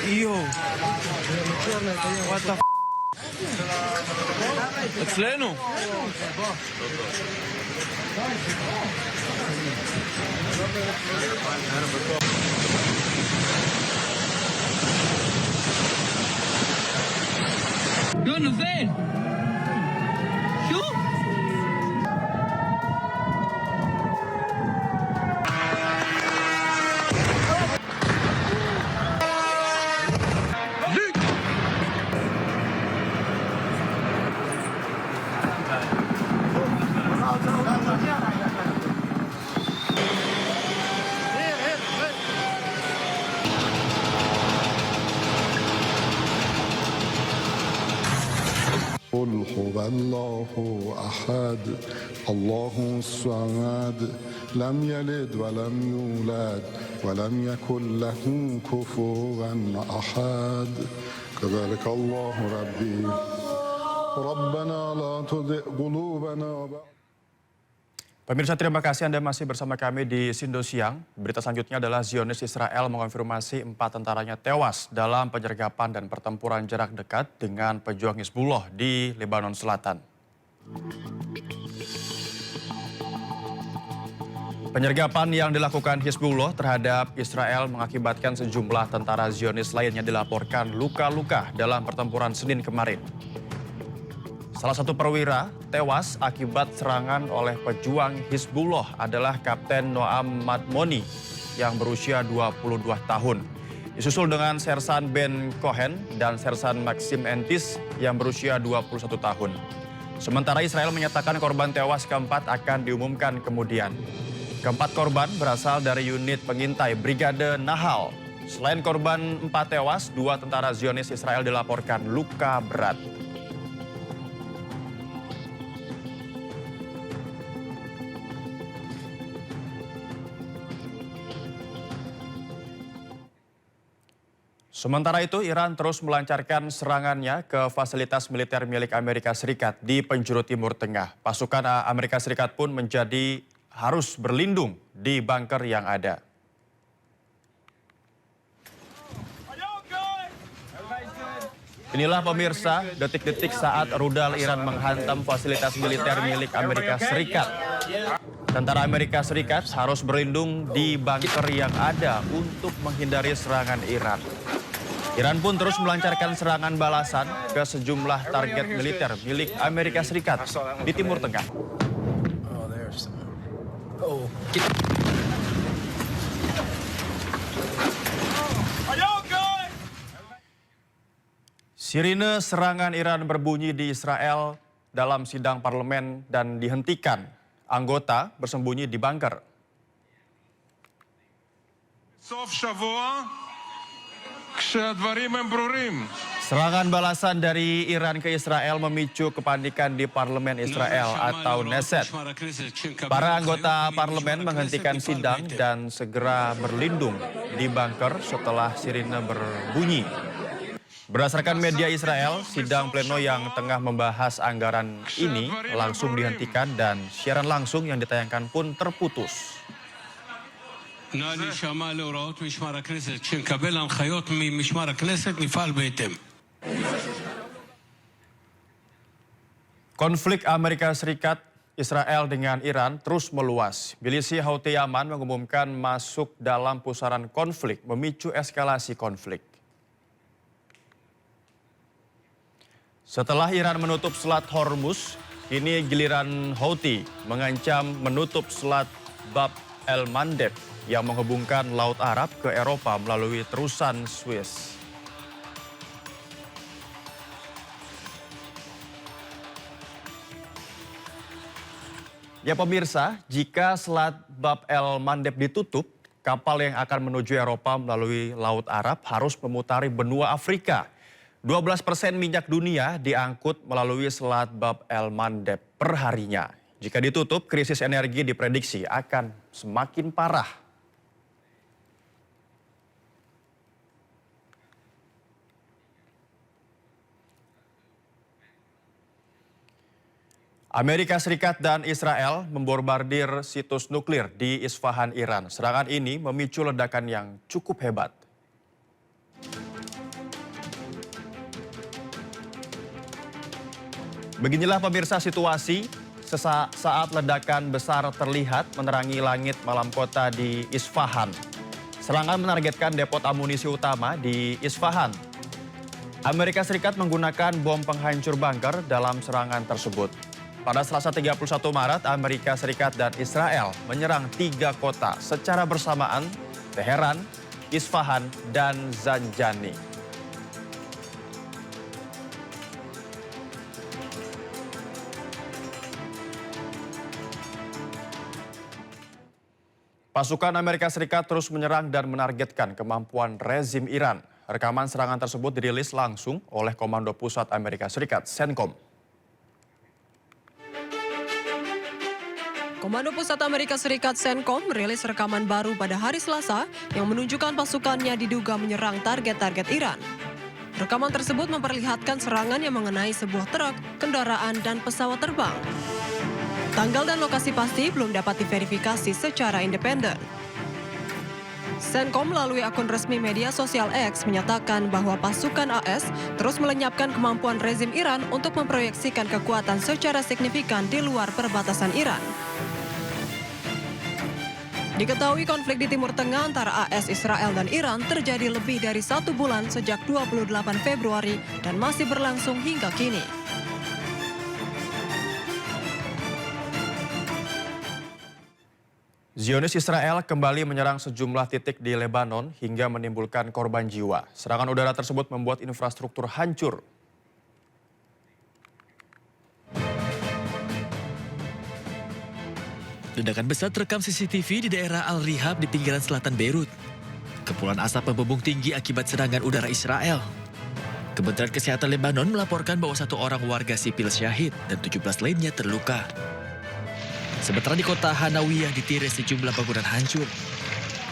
Yo, what the אצלנו. יו, נופל! שו? قل هو الله أحد الله الصمد لم يلد ولم يولد ولم يكن له كفوا أحد كذلك الله ربي ربنا لا تزغ قلوبنا Pemirsa, terima kasih Anda masih bersama kami di Sindo Siang. Berita selanjutnya adalah Zionis Israel mengonfirmasi 4 tentaranya tewas dalam penyergapan dan pertempuran jarak dekat dengan pejuang Hizbullah di Lebanon Selatan. Penyergapan yang dilakukan Hizbullah terhadap Israel mengakibatkan sejumlah tentara Zionis lainnya dilaporkan luka-luka dalam pertempuran Senin kemarin. Salah satu perwira tewas akibat serangan oleh pejuang Hizbullah adalah Kapten Noam Madmoni yang berusia 22 tahun. Disusul dengan Sersan Ben Cohen dan Sersan Maxim Entis yang berusia 21 tahun. Sementara Israel menyatakan korban tewas keempat akan diumumkan kemudian. Keempat korban berasal dari unit pengintai Brigade Nahal. Selain korban 4 tewas, 2 tentara Zionis Israel dilaporkan luka berat. Sementara itu, Iran terus melancarkan serangannya ke fasilitas militer milik Amerika Serikat di penjuru Timur Tengah. Pasukan Amerika Serikat pun harus berlindung di bunker yang ada. Inilah pemirsa, detik-detik saat rudal Iran menghantam fasilitas militer milik Amerika Serikat. Tentara Amerika Serikat harus berlindung di bunker yang ada untuk menghindari serangan Iran. Iran pun terus melancarkan serangan balasan ke sejumlah target militer milik Amerika Serikat di Timur Tengah. Sirine serangan Iran berbunyi di Israel dalam sidang parlemen dan dihentikan. Anggota bersembunyi di bunker. Serangan balasan dari Iran ke Israel memicu kepanikan di parlemen Israel atau Knesset. Para anggota parlemen menghentikan sidang dan segera berlindung di bunker setelah sirine berbunyi. Berdasarkan media Israel, sidang pleno yang tengah membahas anggaran ini langsung dihentikan dan siaran langsung yang ditayangkan pun terputus. Konflik Amerika Serikat Israel dengan Iran terus meluas. Milisi Houthi Yaman mengumumkan masuk dalam pusaran konflik, memicu eskalasi konflik. Setelah Iran menutup Selat Hormuz, kini giliran Houthi mengancam menutup Selat Bab el-Mandeb yang menghubungkan Laut Arab ke Eropa melalui terusan Suez. Ya pemirsa, jika Selat Bab el-Mandeb ditutup, Kapal yang akan menuju Eropa melalui Laut Arab harus memutari benua Afrika. 12% minyak dunia diangkut melalui Selat Bab el Mandeb perharinya. Jika ditutup, krisis energi diprediksi akan semakin parah. Amerika Serikat dan Israel membombardir situs nuklir di Isfahan, Iran. Serangan ini memicu ledakan yang cukup hebat. Beginilah pemirsa situasi saat ledakan besar terlihat menerangi langit malam kota di Isfahan. Serangan menargetkan depot amunisi utama di Isfahan. Amerika Serikat menggunakan bom penghancur bunker dalam serangan tersebut. Pada Selasa 31 Maret, Amerika Serikat dan Israel menyerang 3 kota secara bersamaan, Teheran, Isfahan, dan Zanjani. Pasukan Amerika Serikat terus menyerang dan menargetkan kemampuan rezim Iran. Rekaman serangan tersebut dirilis langsung oleh Komando Pusat Amerika Serikat, CENTCOM. Komando Pusat Amerika Serikat CENTCOM merilis rekaman baru pada hari Selasa yang menunjukkan pasukannya diduga menyerang target-target Iran. Rekaman tersebut memperlihatkan serangan yang mengenai sebuah truk, kendaraan, dan pesawat terbang. Tanggal dan lokasi pasti belum dapat diverifikasi secara independen. CENTCOM melalui akun resmi media sosial X menyatakan bahwa pasukan AS terus melenyapkan kemampuan rezim Iran untuk memproyeksikan kekuatan secara signifikan di luar perbatasan Iran. Diketahui konflik di Timur Tengah antara AS, Israel, dan Iran terjadi lebih dari 1 bulan sejak 28 Februari dan masih berlangsung hingga kini. Zionis Israel kembali menyerang sejumlah titik di Lebanon hingga menimbulkan korban jiwa. Serangan udara tersebut membuat infrastruktur hancur. Ledakan besar terekam CCTV di daerah Al-Rihab di pinggiran selatan Beirut. Kepulan asap membubung tinggi akibat serangan udara Israel. Kementerian Kesehatan Lebanon melaporkan bahwa 1 orang warga sipil syahid dan 17 lainnya terluka. Sementara di kota Hanawiyah ditiris sejumlah bangunan hancur.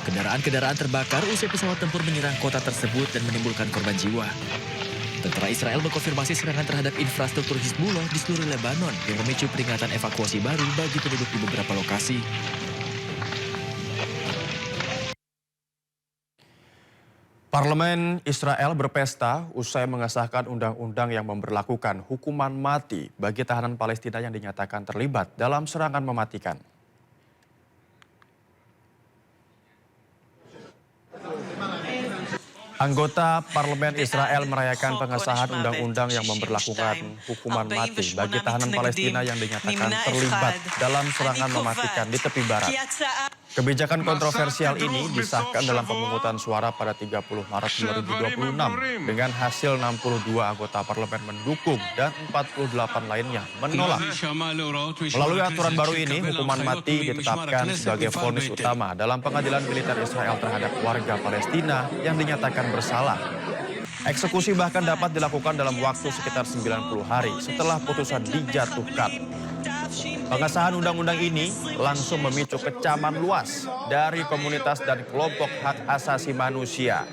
Kendaraan-kendaraan terbakar usai pesawat tempur menyerang kota tersebut dan menimbulkan korban jiwa. Tentara Israel mengkonfirmasi serangan terhadap infrastruktur Hizbullah di seluruh Lebanon yang memicu peringatan evakuasi baru bagi penduduk di beberapa lokasi. Parlemen Israel berpesta usai mengesahkan undang-undang yang memberlakukan hukuman mati bagi tahanan Palestina yang dinyatakan terlibat dalam serangan mematikan. Anggota Parlemen Israel merayakan pengesahan undang-undang yang memberlakukan hukuman mati bagi tahanan Palestina yang dinyatakan terlibat dalam serangan mematikan di tepi barat. Kebijakan kontroversial ini disahkan dalam pemungutan suara pada 30 Maret 2026 dengan hasil 62 anggota parlemen mendukung dan 48 lainnya menolak. Melalui aturan baru ini, hukuman mati ditetapkan sebagai vonis utama dalam pengadilan militer Israel terhadap warga Palestina yang dinyatakan bersalah. Eksekusi bahkan dapat dilakukan dalam waktu sekitar 90 hari setelah putusan dijatuhkan. Pengesahan undang-undang ini langsung memicu kecaman luas dari komunitas dan kelompok hak asasi manusia.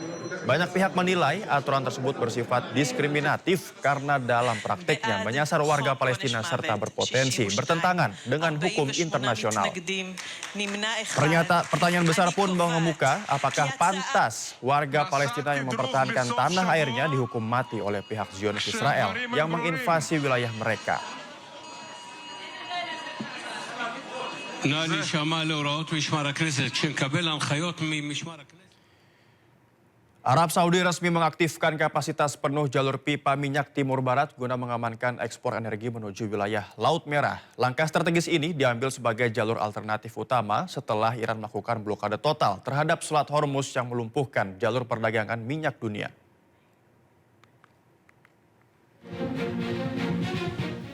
Banyak pihak menilai aturan tersebut bersifat diskriminatif karena dalam praktiknya menyasar warga Palestina serta berpotensi bertentangan dengan hukum internasional. Pertanyaan besar pun mengemuka, apakah pantas warga Palestina yang mempertahankan tanah airnya dihukum mati oleh pihak Zionis Israel yang menginvasi wilayah mereka? Arab Saudi resmi mengaktifkan kapasitas penuh jalur pipa minyak Timur Barat guna mengamankan ekspor energi menuju wilayah Laut Merah. Langkah strategis ini diambil sebagai jalur alternatif utama setelah Iran melakukan blokade total terhadap Selat Hormuz yang melumpuhkan jalur perdagangan minyak dunia.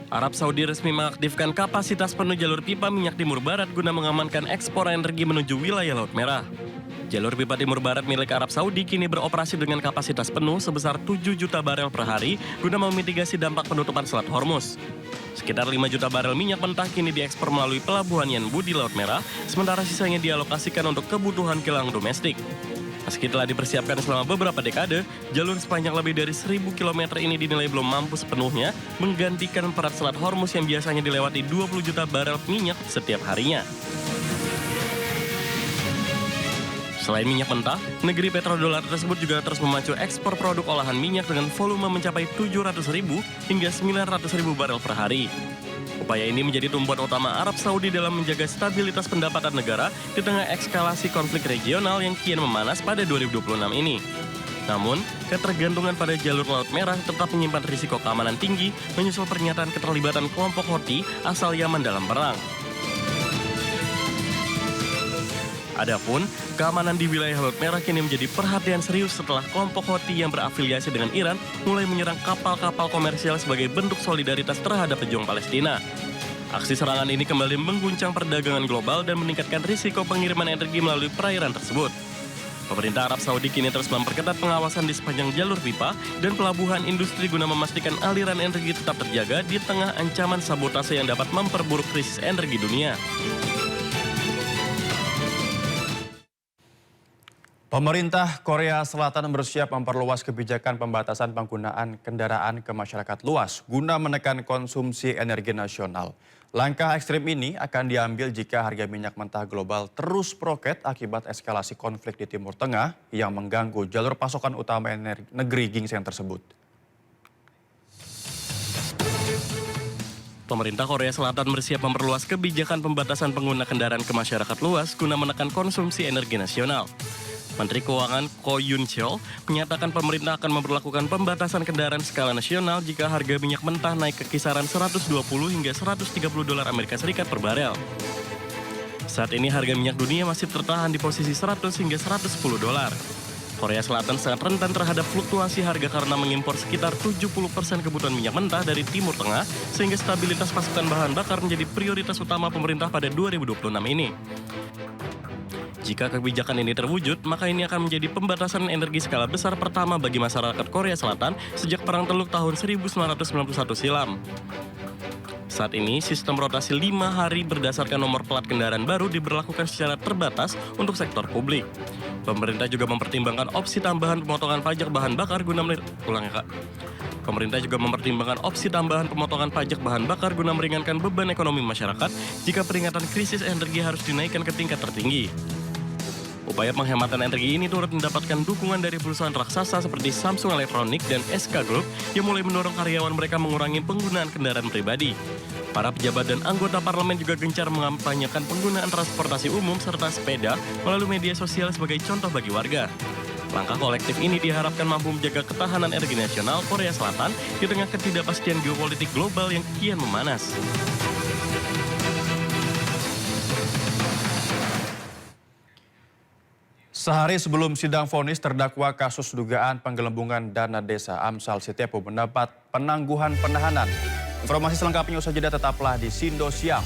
Arab Saudi resmi mengaktifkan kapasitas penuh jalur pipa minyak Timur Barat guna mengamankan ekspor energi menuju wilayah Laut Merah. Jalur pipa timur barat milik Arab Saudi kini beroperasi dengan kapasitas penuh sebesar 7 juta barel per hari guna memitigasi dampak penutupan Selat Hormuz. Sekitar 5 juta barel minyak mentah kini diekspor melalui pelabuhan Yanbu di Laut Merah, sementara sisanya dialokasikan untuk kebutuhan kilang domestik. Meski telah dipersiapkan selama beberapa dekade, jalur sepanjang lebih dari 1.000 km ini dinilai belum mampu sepenuhnya menggantikan perat Selat Hormuz yang biasanya dilewati 20 juta barel minyak setiap harinya. Selain minyak mentah, negeri petrodolar tersebut juga terus memacu ekspor produk olahan minyak dengan volume mencapai 700.000 hingga 900.000 barel per hari. Upaya ini menjadi tumpuan utama Arab Saudi dalam menjaga stabilitas pendapatan negara di tengah eskalasi konflik regional yang kian memanas pada 2026 ini. Namun, ketergantungan pada jalur Laut Merah tetap menyimpan risiko keamanan tinggi menyusul pernyataan keterlibatan kelompok Houthi asal Yaman dalam perang. Adapun, keamanan di wilayah Laut Merah kini menjadi perhatian serius setelah kelompok Houthi yang berafiliasi dengan Iran mulai menyerang kapal-kapal komersial sebagai bentuk solidaritas terhadap pejuang Palestina. Aksi serangan ini kembali mengguncang perdagangan global dan meningkatkan risiko pengiriman energi melalui perairan tersebut. Pemerintah Arab Saudi kini terus memperketat pengawasan di sepanjang jalur pipa dan pelabuhan industri guna memastikan aliran energi tetap terjaga di tengah ancaman sabotase yang dapat memperburuk krisis energi dunia. Pemerintah Korea Selatan bersiap memperluas kebijakan pembatasan penggunaan kendaraan ke masyarakat luas guna menekan konsumsi energi nasional. Langkah ekstrim ini akan diambil jika harga minyak mentah global terus meroket akibat eskalasi konflik di Timur Tengah yang mengganggu jalur pasokan utama negeri ginseng tersebut. Pemerintah Korea Selatan bersiap memperluas kebijakan pembatasan pengguna kendaraan ke masyarakat luas guna menekan konsumsi energi nasional. Menteri Keuangan Ko Yoon Chol menyatakan pemerintah akan memperlakukan pembatasan kendaraan skala nasional jika harga minyak mentah naik ke kisaran 120 hingga 130 dolar Amerika Serikat per barel. Saat ini harga minyak dunia masih tertahan di posisi 100 hingga 110 dolar. Korea Selatan sangat rentan terhadap fluktuasi harga karena mengimpor sekitar 70% kebutuhan minyak mentah dari Timur Tengah, sehingga stabilitas pasokan bahan bakar menjadi prioritas utama pemerintah pada 2026 ini. Jika kebijakan ini terwujud, maka ini akan menjadi pembatasan energi skala besar pertama bagi masyarakat Korea Selatan sejak Perang Teluk tahun 1991 silam. Saat ini, sistem rotasi 5 hari berdasarkan nomor plat kendaraan baru diberlakukan secara terbatas untuk sektor publik. Pemerintah juga mempertimbangkan opsi tambahan pemotongan pajak bahan bakar guna meringankan beban ekonomi masyarakat jika peringatan krisis energi harus dinaikkan ke tingkat tertinggi. Upaya penghematan energi ini turut mendapatkan dukungan dari perusahaan raksasa seperti Samsung Electronics dan SK Group yang mulai mendorong karyawan mereka mengurangi penggunaan kendaraan pribadi. Para pejabat dan anggota parlemen juga gencar mengampanyekan penggunaan transportasi umum serta sepeda melalui media sosial sebagai contoh bagi warga. Langkah kolektif ini diharapkan mampu menjaga ketahanan energi nasional Korea Selatan di tengah ketidakpastian geopolitik global yang kian memanas. Sehari sebelum sidang vonis terdakwa kasus dugaan penggelembungan dana desa Amsal Sitepu mendapat penangguhan penahanan. Informasi selengkapnya usai jeda, tetaplah di Sindo Siang.